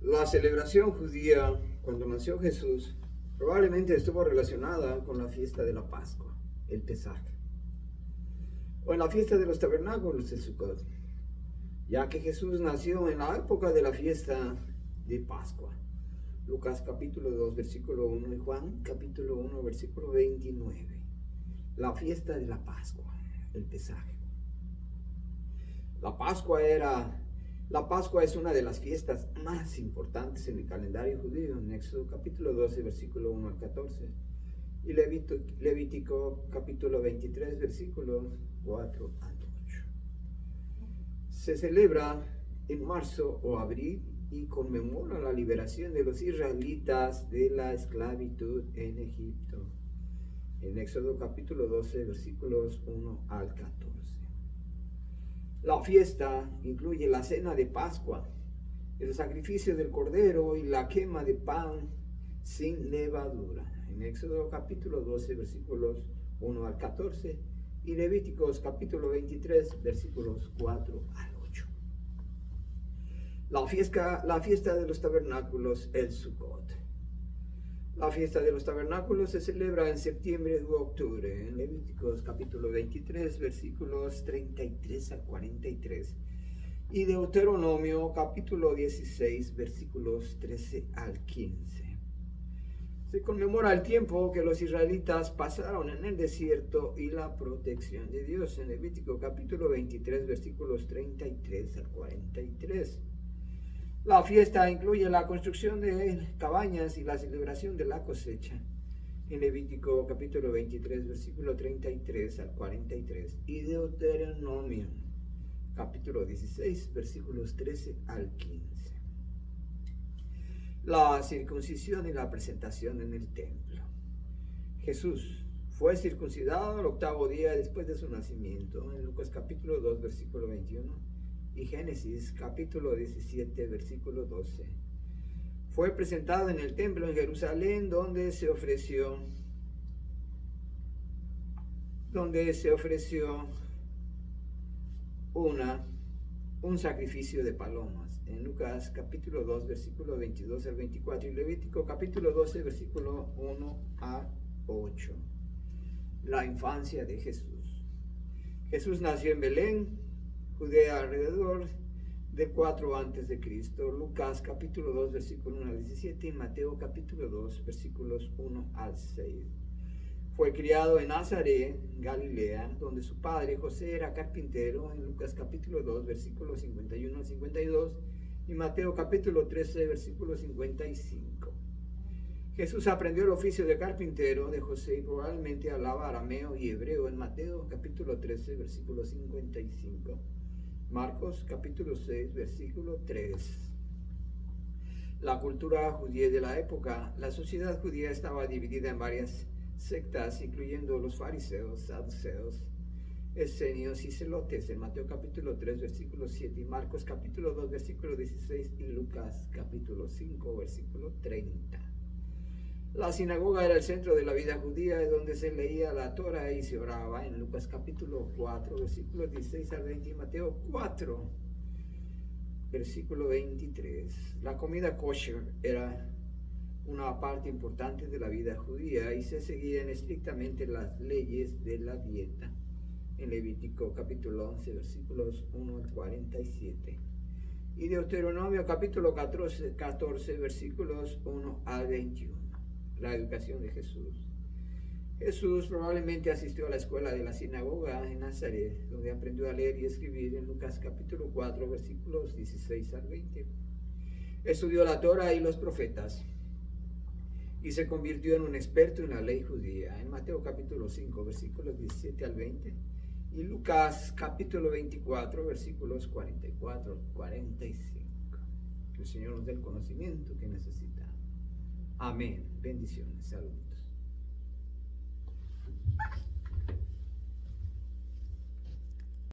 La celebración judía cuando nació Jesús probablemente estuvo relacionada con la fiesta de la Pascua, el Pesaj, o en la fiesta de los tabernáculos, el Sukkot, ya que Jesús nació en la época de la fiesta de Pascua. Lucas capítulo 2, versículo 1 y Juan capítulo 1, versículo 29. La fiesta de la Pascua, el Pesaj. La Pascua es una de las fiestas más importantes en el calendario judío, en Éxodo capítulo 12, versículo 1 al 14, y Levítico capítulo 23, versículos 4 al 8. Se celebra en marzo o abril y conmemora la liberación de los israelitas de la esclavitud en Egipto, en Éxodo capítulo 12, versículos 1 al 14. La fiesta incluye la cena de Pascua, el sacrificio del cordero y la quema de pan sin levadura, en Éxodo capítulo 12, versículos 1 al 14, y Levíticos capítulo 23, versículos 4 al 8. La fiesta de los tabernáculos, el Sukkot. La fiesta de los tabernáculos se celebra en septiembre u octubre, en Levíticos capítulo 23, versículos 33 al 43, y Deuteronomio capítulo 16, versículos 13 al 15. Se conmemora el tiempo que los israelitas pasaron en el desierto y la protección de Dios, en Levítico capítulo 23, versículos 33 al 43. La fiesta incluye la construcción de cabañas y la celebración de la cosecha, en Levítico capítulo 23, versículo 33 al 43, y Deuteronomio capítulo 16, versículos 13 al 15. La circuncisión y la presentación en el templo. Jesús fue circuncidado al octavo día después de su nacimiento, en Lucas capítulo 2, versículo 21. Y Génesis capítulo 17, versículo 12. Fue presentado en el templo en Jerusalén, donde se ofreció un sacrificio de palomas, en Lucas capítulo 2, versículo 22 al 24, y Levítico capítulo 12, versículo 1 a 8. La infancia de Jesús. Jesús nació en Belén, Judea, alrededor de 4 antes de Cristo. Lucas capítulo 2, versículo 1 al 17, y Mateo capítulo 2, versículos 1 al 6. Fue criado en Nazaret, Galilea, donde su padre José era carpintero, en Lucas capítulo 2, versículos 51 al 52, y Mateo capítulo 13, versículo 55. Jesús aprendió el oficio de carpintero de José y probablemente hablaba arameo y hebreo, en Mateo capítulo 13, versículo 55. Marcos capítulo 6, versículo 3. La cultura judía de la época. La sociedad judía estaba dividida en varias sectas, incluyendo los fariseos, saduceos, esenios y celotes, en Mateo capítulo 3, versículo 7, y Marcos capítulo 2, versículo 16, y Lucas capítulo 5, versículo 30. La sinagoga era el centro de la vida judía, donde se leía la Torah y se oraba, en Lucas capítulo 4, versículos 16 al 20, y Mateo 4, versículo 23. La comida kosher era una parte importante de la vida judía y se seguían estrictamente las leyes de la dieta, en Levítico capítulo 11, versículos 1 al 47. Y Deuteronomio capítulo 14, versículos 1 al 21. La educación de Jesús. Jesús probablemente asistió a la escuela de la sinagoga en Nazaret, donde aprendió a leer y escribir, en Lucas capítulo 4, versículos 16 al 20. Estudió la Torah y los profetas y se convirtió en un experto en la ley judía, en Mateo capítulo 5, versículos 17 al 20, y Lucas capítulo 24, versículos 44 al 45. Que el Señor nos dé el conocimiento que necesitamos. Amén. Bendiciones. Saludos.